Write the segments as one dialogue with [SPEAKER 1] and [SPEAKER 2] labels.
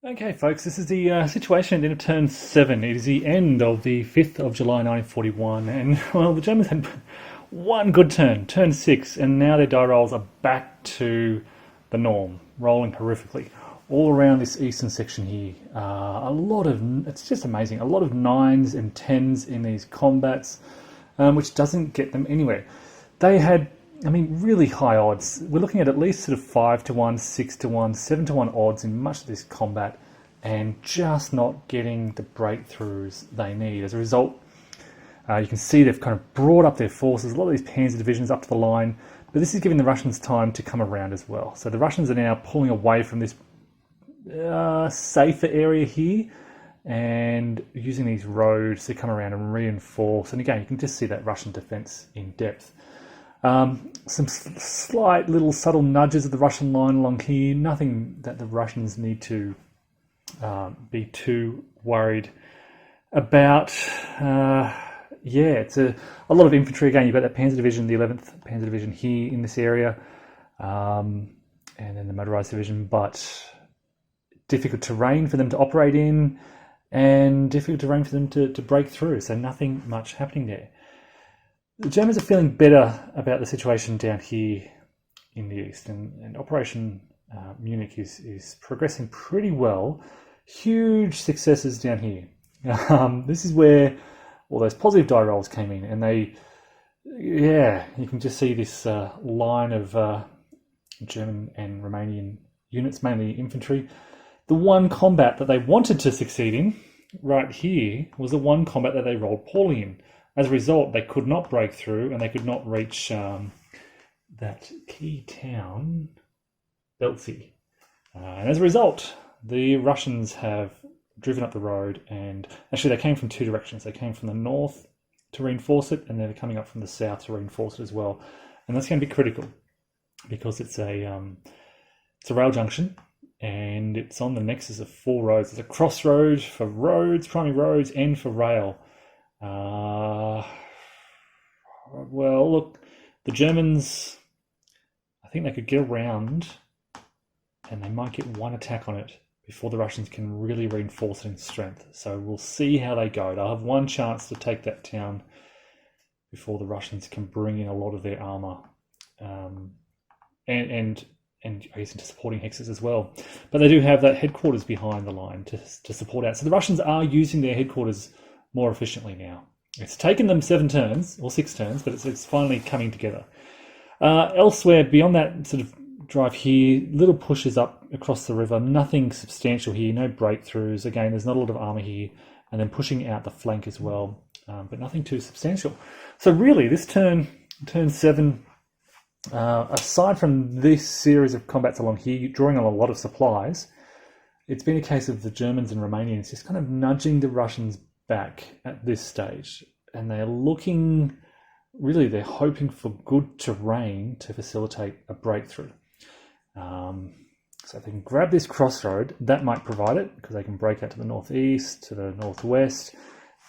[SPEAKER 1] Okay, folks, this is the situation at the end of turn 7. It is the end of the 5th of July 1941, and, well, the Germans had one good turn, turn 6, and now their die rolls are back to the norm, rolling horrifically. All around this eastern section here, it's just amazing, a lot of 9s and 10s in these combats, which doesn't get them anywhere. They had, really high odds. We're looking at least sort of 5 to 1, 6 to 1, 7 to 1 odds in much of this combat, and just not getting the breakthroughs they need. As a result, you can see they've kind of brought up their forces, a lot of these panzer divisions up to the line, but this is giving the Russians time to come around as well. So the Russians are now pulling away from this safer area here and using these roads to come around and reinforce. And again, you can just see that Russian defense in depth. Some slight little subtle nudges of the Russian line along here, nothing that the Russians need to be too worried about. It's a lot of infantry. Again, you've got that Panzer Division, the 11th Panzer Division here in this area, and then the motorized division, but difficult terrain for them to operate in, and difficult terrain for them to break through, so nothing much happening there. The Germans are feeling better about the situation down here in the east, and Operation Munich is progressing pretty well. Huge successes down here. This is where all those positive die rolls came in, and you can just see this line of German and Romanian units, mainly infantry. The one combat that they wanted to succeed in right here was the one combat that they rolled poorly in. As a result, they could not break through, and they could not reach that key town, Belzi. And as a result, the Russians have driven up the road, and actually they came from two directions. They came from the north to reinforce it, and they're coming up from the south to reinforce it as well. And that's going to be critical because it's a rail junction, and it's on the nexus of 4 roads. It's a crossroad for roads, primary roads, and for rail. Well, look, the Germans, I think they could get around, and they might get one attack on it before the Russians can really reinforce it in strength. So we'll see how they go. They'll have one chance to take that town before the Russians can bring in a lot of their armor, and I guess into supporting hexes as well. But they do have that headquarters behind the line to support out. So the Russians are using their headquarters more efficiently now. It's taken them 7 turns, or 6 turns, but it's finally coming together. Elsewhere, beyond that sort of drive here, little pushes up across the river, nothing substantial here, no breakthroughs. Again, there's not a lot of armour here, and then pushing out the flank as well, but nothing too substantial. So really, this turn 7, aside from this series of combats along here, drawing on a lot of supplies, it's been a case of the Germans and Romanians just kind of nudging the Russians back at this stage, and they're they're hoping for good terrain to facilitate a breakthrough. So if they can grab this crossroad, that might provide it, because they can break out to the northeast, to the northwest,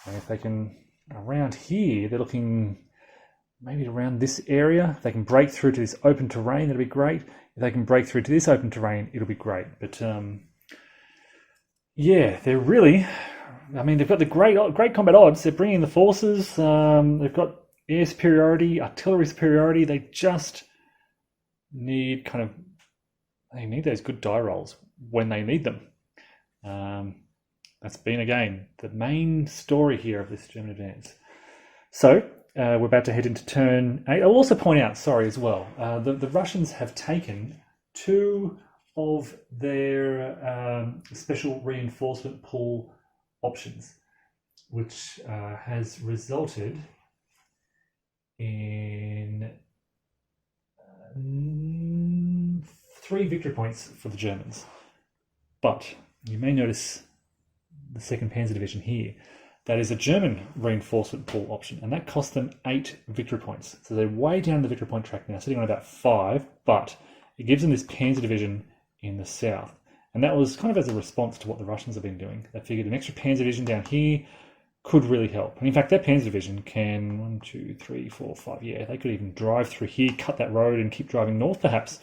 [SPEAKER 1] and if they can, around here, they're looking maybe around this area. If they can break through to this open terrain, that'll be great. If they can break through to this open terrain, it'll be great. But they're really, they've got the great combat odds. They're bringing the forces. They've got air superiority, artillery superiority. They just need they need those good die rolls when they need them. That's been, again, the main story here of this German advance. So we're about to head into turn 8. I'll also point out, as well, the Russians have taken 2 of their special reinforcement pool options, which has resulted in 3 victory points for the Germans. But you may notice the 2nd Panzer Division here. That is a German reinforcement pool option, and that cost them 8 victory points. So they're way down the victory point track now, sitting on about 5, but it gives them this Panzer Division in the south. And that was kind of as a response to what the Russians have been doing. They figured an extra Panzer Division down here could really help. And in fact, that Panzer Division can 1, 2, 3, 4, 5. Yeah, they could even drive through here, cut that road, and keep driving north, perhaps.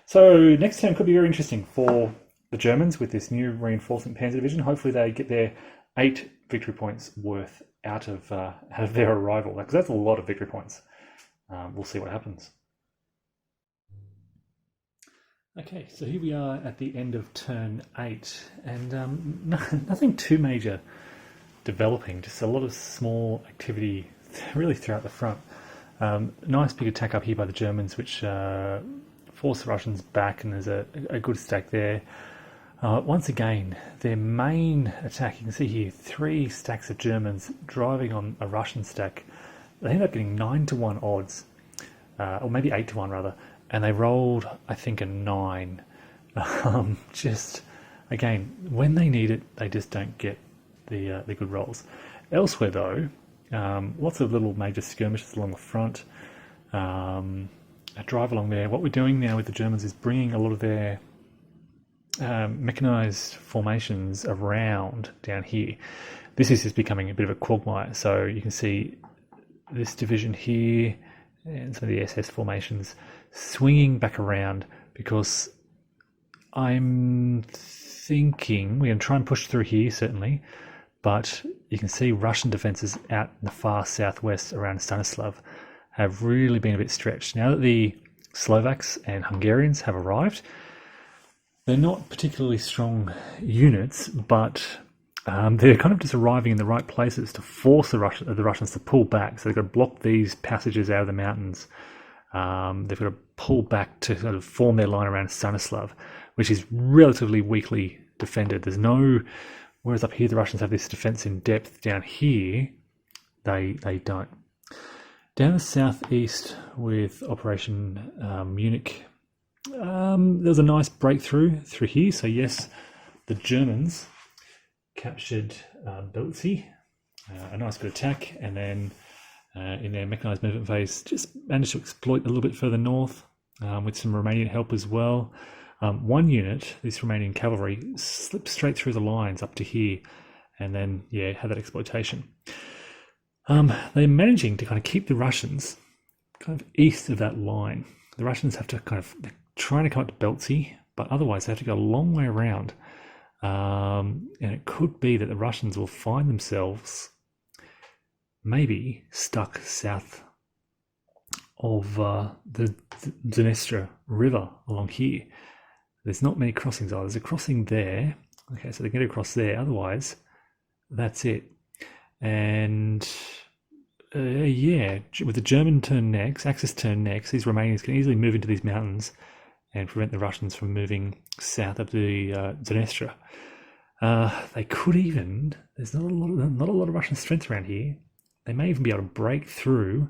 [SPEAKER 1] So next turn could be very interesting for the Germans with this new reinforcement panzer division. Hopefully they get their 8 victory points worth out of their arrival, because that's a lot of victory points. We'll see what happens. Okay, so here we are at the end of turn 8, and nothing too major developing, just a lot of small activity really throughout the front. Nice big attack up here by the Germans, which forced the Russians back, and there's a good stack there. Once again, their main attack, you can see here, 3 stacks of Germans driving on a Russian stack. They ended up getting 9-1 odds, or maybe 8-1 rather, and they rolled, I think, a 9. Just, again, when they need it, they just don't get the good rolls. Elsewhere, though, lots of little major skirmishes along the front. A drive along there. What we're doing now with the Germans is bringing a lot of their mechanized formations around down here. This is just becoming a bit of a quagmire. So you can see this division here and some of the SS formations swinging back around, because I'm thinking we're going to try and push through here, certainly, but you can see Russian defences out in the far southwest around Stanislav have really been a bit stretched. Now that the Slovaks and Hungarians have arrived, they're not particularly strong units, but they're kind of just arriving in the right places to force the Russians to pull back. So they've got to block these passages out of the mountains. They've got to pull back to sort of form their line around Stanislav, which is relatively weakly defended. There's no, whereas up here the Russians have this defense in depth, down here they don't. Down the southeast with Operation Munich, there was a nice breakthrough through here. So yes, the Germans captured Belzi, a nice good attack, and then in their mechanised movement phase just managed to exploit a little bit further north with some Romanian help as well. One unit, this Romanian cavalry, slipped straight through the lines up to here, and then had that exploitation. They're managing to kind of keep the Russians kind of east of that line. The Russians have to they're trying to come up to Belzi, but otherwise they have to go a long way around. And it could be that the Russians will find themselves maybe stuck south of the Dniester River along here. There's not many crossings. There's a crossing there. Okay, so they can get across there. Otherwise, that's it. And with the German turn next, Axis turn next, these Romanians can easily move into these mountains and prevent the Russians from moving south up the Dniester. They could even, there's not a lot of Russian strength around here. They may even be able to break through,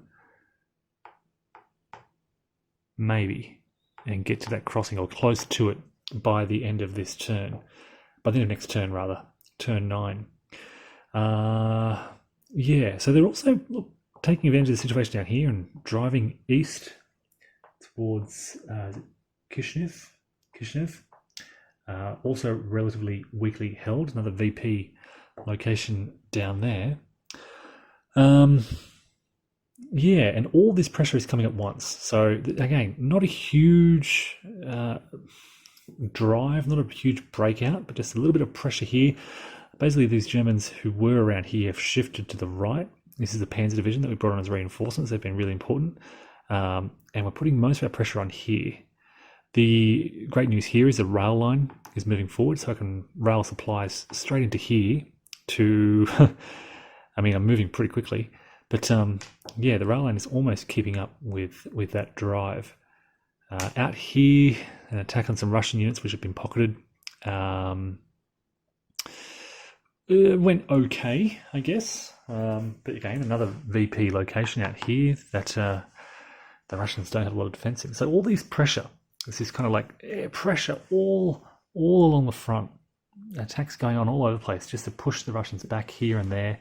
[SPEAKER 1] maybe, and get to that crossing or close to it by the end of this turn. By the end of next turn, rather, turn 9. So they're also taking advantage of the situation down here and driving east towards Kishinev. Also relatively weakly held, another VP location down there. And all this pressure is coming at once. So again, not a huge drive, not a huge breakout, but just a little bit of pressure here. Basically, these Germans who were around here have shifted to the right. This is the Panzer Division that we brought on as reinforcements. They've been really important. And we're putting most of our pressure on here. The great news here is the rail line is moving forward, so I can rail supplies straight into here to... I mean, I'm moving pretty quickly. But the rail line is almost keeping up with that drive. Out here, an attack on some Russian units which have been pocketed. It went okay, I guess. But again, another VP location out here that the Russians don't have a lot of defense in. So all these pressure, this is kind of like pressure all along the front. Attacks going on all over the place just to push the Russians back here and there.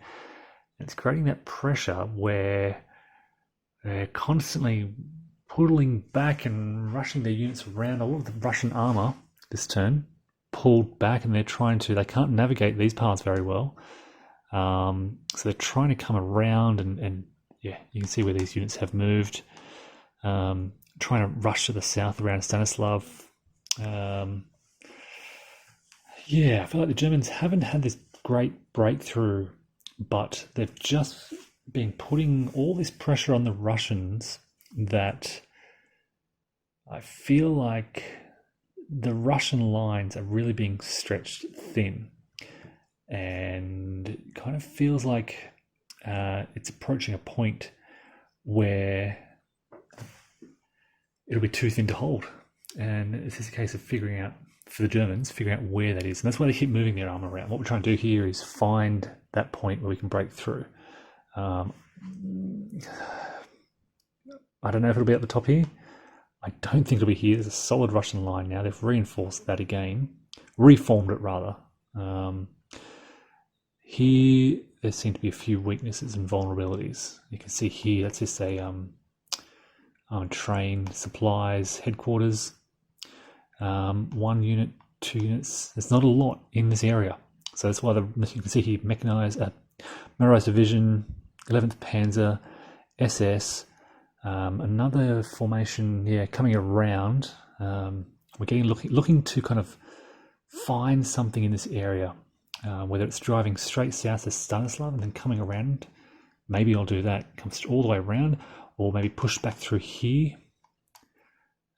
[SPEAKER 1] It's creating that pressure where they're constantly pulling back and rushing their units around. A lot of the Russian armor this turn pulled back, and they can't navigate these paths very well. So they're trying to come around, and you can see where these units have moved. Trying to rush to the south around Stanislav. Yeah, I feel like the Germans haven't had this great breakthrough, but they've just been putting all this pressure on the Russians that I feel like the Russian lines are really being stretched thin. And it kind of feels like it's approaching a point where it'll be too thin to hold. And it's just a case of figuring out, for the Germans, figuring out where that is. And that's why they keep moving their arm around. What we're trying to do here is find that point where we can break through. I don't know if it'll be at the top here. I don't think it'll be here. There's a solid Russian line now. They've reinforced that again. Reformed it, rather. Here, there seem to be a few weaknesses and vulnerabilities. You can see here, that's just a train, supplies, headquarters. 1 unit, 2 units. There's not a lot in this area. So that's why you can see here, motorized division, 11th Panzer, SS, another formation, coming around. We're looking to kind of find something in this area, whether it's driving straight south to Stanislav and then coming around. Maybe I'll do that, comes all the way around, or maybe push back through here.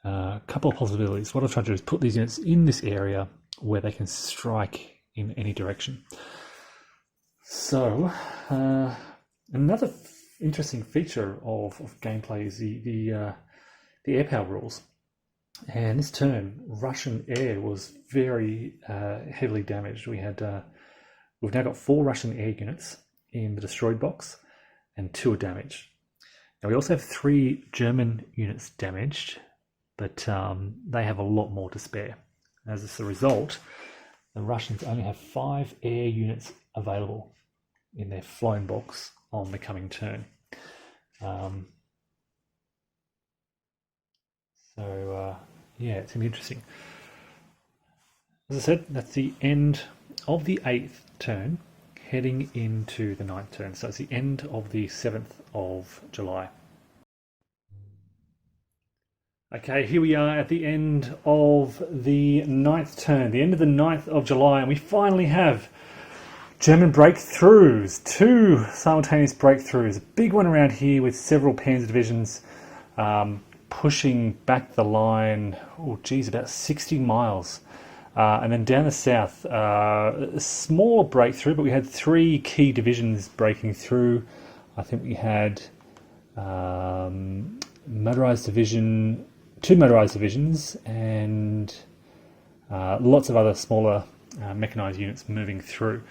[SPEAKER 1] A couple of possibilities. What I'll try to do is put these units in this area where they can strike in any direction. So, another interesting feature of gameplay is the air power rules. And this turn, Russian air was very heavily damaged. We've now got 4 Russian air units in the destroyed box, and 2 are damaged. Now we also have 3 German units damaged, but they have a lot more to spare. As a result, the Russians only have 5 air units available in their flown box on the coming turn. It's going to be interesting. As I said, that's the end of the 8th turn, heading into the 9th turn. So it's the end of the 7th of July. Okay, here we are at the end of the 9th turn, the end of the 9th of July, and we finally have German breakthroughs, 2 simultaneous breakthroughs. A big one around here with several Panzer divisions pushing back the line, about 60 miles. And then down the south, a smaller breakthrough, but we had 3 key divisions breaking through. I think we had motorized division, 2 motorized divisions, and lots of other smaller mechanized units moving through.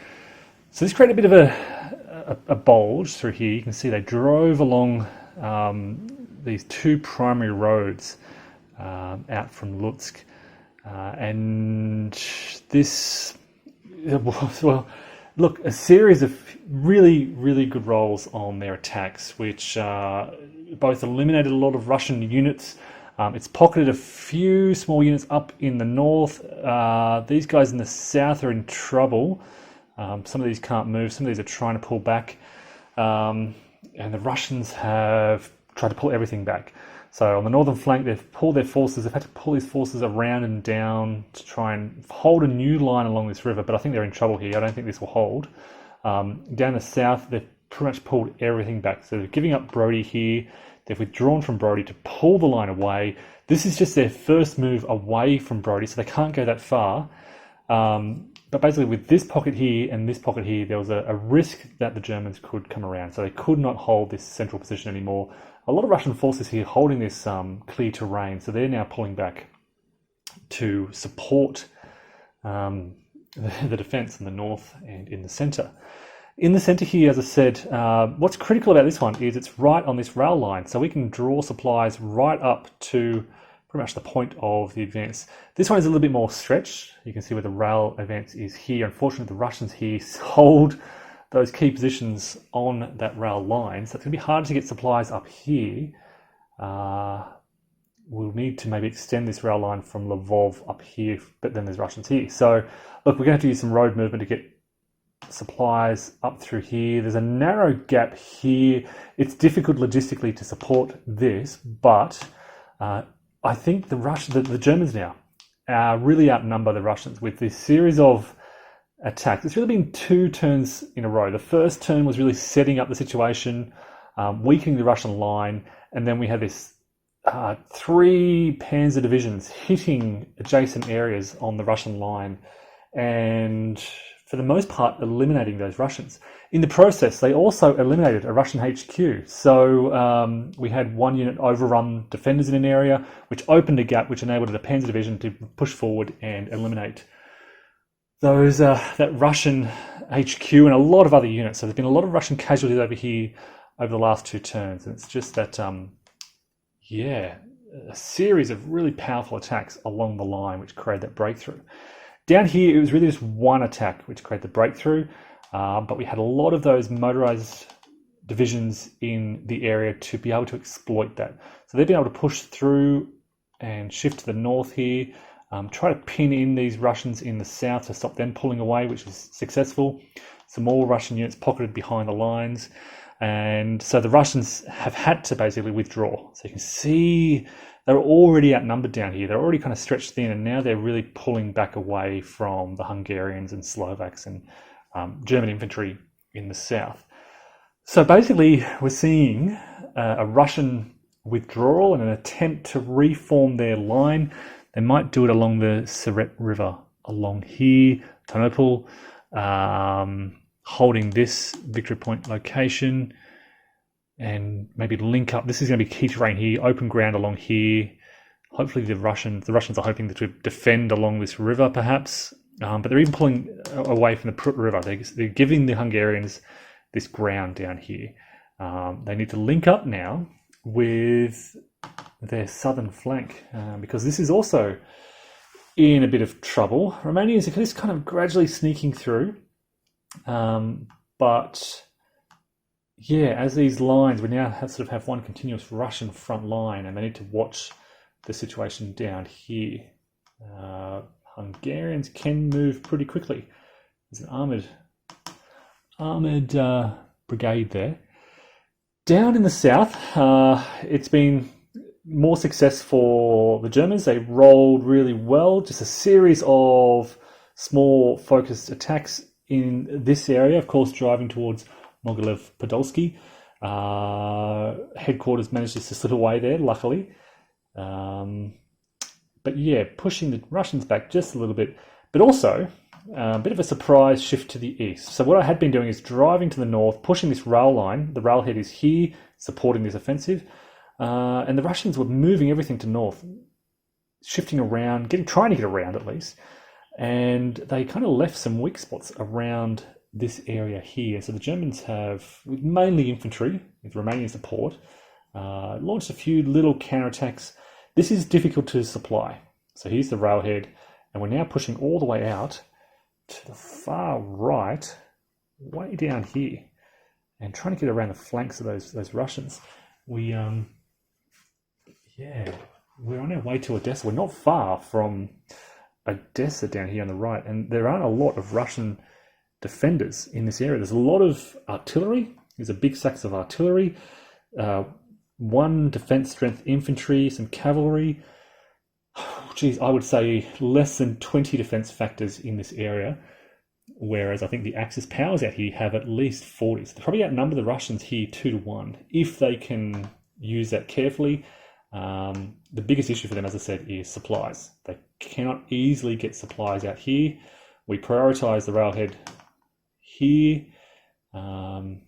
[SPEAKER 1] So this created a bit of a bulge through here. You can see they drove along these 2 primary roads out from Lutsk. And this, a series of really, really good rolls on their attacks, which both eliminated a lot of Russian units. It's pocketed a few small units up in the north. These guys in the south are in trouble. Some of these can't move. Some of these are trying to pull back. And the Russians have tried to pull everything back. So on the northern flank, they've pulled their forces. They've had to pull these forces around and down to try and hold a new line along this river. But I think they're in trouble here. I don't think this will hold. Down the south, they've pretty much pulled everything back. So they're giving up Brody here. They've withdrawn from Brody to pull the line away. This is just their first move away from Brody, so they can't go that far. But basically with this pocket here and this pocket here, there was a risk that the Germans could come around. So they could not hold this central position anymore. A lot of Russian forces here holding this clear terrain, so they're now pulling back to support the defense in the north and in the center. In the center here, as I said, what's critical about this one is it's right on this rail line, so we can draw supplies right up to pretty much the point of the advance. This one is a little bit more stretched. You can see where the rail advance is here. Unfortunately, the Russians here hold those key positions on that rail line, so it's going to be hard to get supplies up here. We'll need to maybe extend this rail line from Lvov up here, but then there's Russians here. So, look, we're going to have to use some road movement to get supplies up through here. There's a narrow gap here. It's difficult logistically to support this, but I think the Germans now really outnumber the Russians with this series of attacks. It's really been 2 turns in a row. The first turn was really setting up the situation, weakening the Russian line, and then we had this 3 panzer divisions hitting adjacent areas on the Russian line, and for the most part eliminating those Russians. In the process, they also eliminated a Russian HQ. So we had 1 unit overrun defenders in an area, which opened a gap which enabled the panzer division to push forward and eliminate those that Russian HQ and a lot of other units. So there's been a lot of Russian casualties over here over the last 2 turns, and it's just that a series of really powerful attacks along the line which created that breakthrough. Down here, it was really just 1 attack which created the breakthrough, but we had a lot of those motorized divisions in the area to be able to exploit that. So they've been able to push through and shift to the north here, try to pin in these Russians in the south to stop them pulling away, which is successful. Some more Russian units pocketed behind the lines. And so the Russians have had to basically withdraw. So you can see they're already outnumbered down here. They're already kind of stretched thin, and now they're really pulling back away from the Hungarians and Slovaks and German infantry in the south. So basically, we're seeing a Russian withdrawal and an attempt to reform their line. They might do it along the Siret River, along here, Ternopil, holding this victory point location, and maybe link up. This is going to be key terrain here, open ground along here. Hopefully the Russians are hoping to defend along this river perhaps, but they're even pulling away from the Prut River. They're giving the Hungarians this ground down here. They need to link up now with their southern flank, because this is also in a bit of trouble. Romania is just kind of gradually sneaking through, but yeah, as these lines, we now have one continuous Russian front line, and they need to watch the situation down here. Hungarians can move pretty quickly. There's an armored brigade there. Down in the south, it's been more success for the Germans. They rolled really well, just a series of small focused attacks in this area, of course driving towards Mogilev Podolsky. Headquarters managed to slip away there, luckily. But yeah, pushing the Russians back just a little bit, but also a bit of a surprise shift to the east. So what I had been doing is driving to the north, pushing this rail line. The railhead is here, supporting this offensive. And the Russians were moving everything to north, shifting around, trying to get around at least. And they kind of left some weak spots around this area here. So the Germans have, with mainly infantry, with Romanian support, launched a few little counterattacks. This is difficult to supply. So here's the railhead, and we're now pushing all the way out to the far right, way down here, and trying to get around the flanks of those Russians. We're on our way to Odessa. We're not far from Odessa down here on the right, and there aren't a lot of Russian defenders in this area. There's a lot of artillery. There's a big stacks of artillery, 1 defense strength infantry, some cavalry. Geez, I would say less than 20 defense factors in this area, whereas I think the Axis powers out here have at least 40. So they probably outnumber the Russians here 2-1 if they can use that carefully. The biggest issue for them, as I said, is supplies. They cannot easily get supplies out here. We prioritize the railhead here. The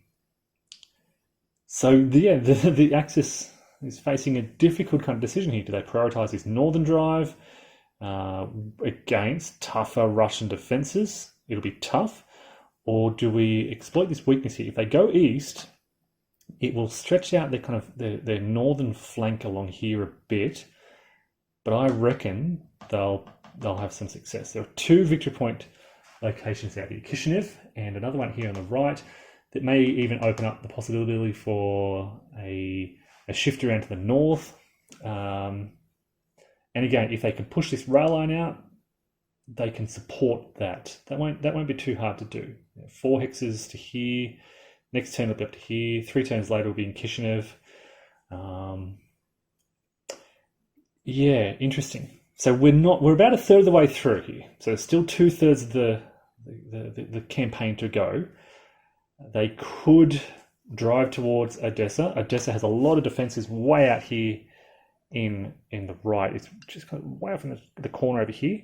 [SPEAKER 1] Axis is facing a difficult kind of decision here. Do they prioritize this northern drive against tougher Russian defenses? It'll be tough. Or do we exploit this weakness here? If they go east, it will stretch out their northern flank along here a bit, but I reckon they'll have some success. There are 2 victory point locations out here, Kishinev and another one here on the right, that may even open up the possibility for a shift around to the north. And again, if they can push this rail line out, they can support that. That won't be too hard to do. 4 hexes to here. Next turn it'll be up to here. 3 turns later will be in Kishinev. Interesting. So we're about a third of the way through here. So there's still 2/3 of the campaign to go. They could drive towards Odessa. Odessa has a lot of defenses way out here in the right. It's just kind of way off in the corner over here.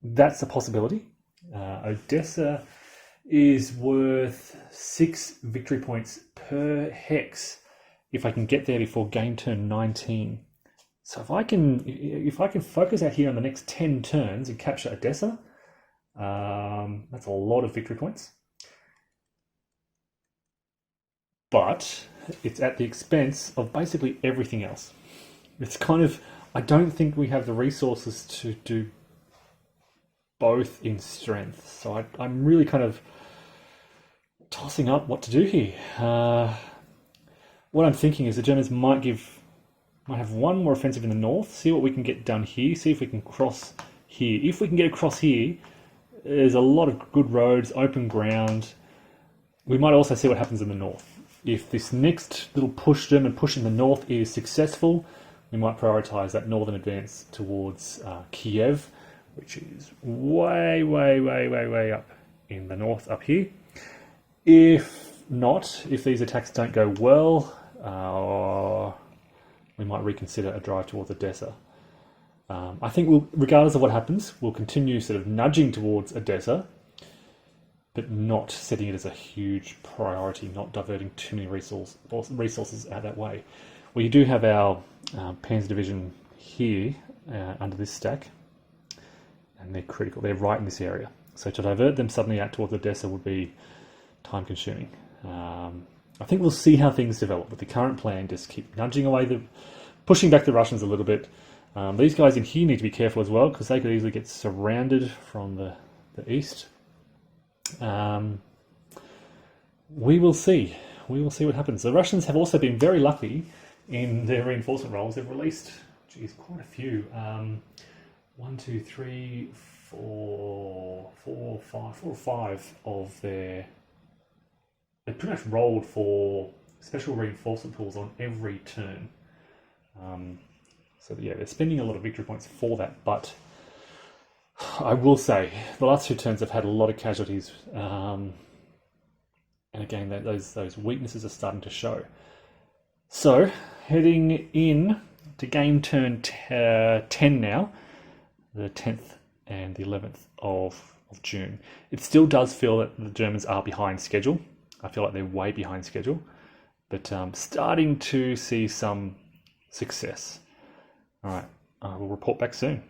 [SPEAKER 1] That's a possibility. Odessa is worth 6 victory points per hex if I can get there before game turn 19. So if I can focus out here on the next 10 turns and capture Odessa, that's a lot of victory points. But it's at the expense of basically everything else. It's kind of, I don't think we have the resources to do both in strength. So I'm really kind of tossing up what to do here. What I'm thinking is the Germans might have one more offensive in the north, see what we can get done here, see if we can cross here. If we can get across here, there's a lot of good roads, open ground. We might also see what happens in the north. If this next little German push in the north is successful, we might prioritize that northern advance towards Kiev, which is way up in the north up here. If not, if these attacks don't go well, we might reconsider a drive towards Odessa. I think regardless of what happens, we'll continue sort of nudging towards Odessa, but not setting it as a huge priority, not diverting too many resources out that way. We do have our Panzer Division here under this stack, and they're critical. They're right in this area. So to divert them suddenly out towards Odessa would be time-consuming. I think we'll see how things develop with the current plan. Just keep nudging away, pushing back the Russians a little bit. These guys in here need to be careful as well, because they could easily get surrounded from the east. We will see. We will see what happens. The Russians have also been very lucky in their reinforcement rolls. They've released, quite a few. 1, 2, 3, 4 or 5 of their. They pretty much rolled for special reinforcement pools on every turn. So yeah, they're spending a lot of victory points for that, but I will say the last 2 turns have had a lot of casualties, and again those weaknesses are starting to show. So heading in to game turn 10 now, the 10th and the 11th of June. It still does feel that the Germans are behind schedule. I feel like they're way behind schedule, but starting to see some success. All right, we'll report back soon.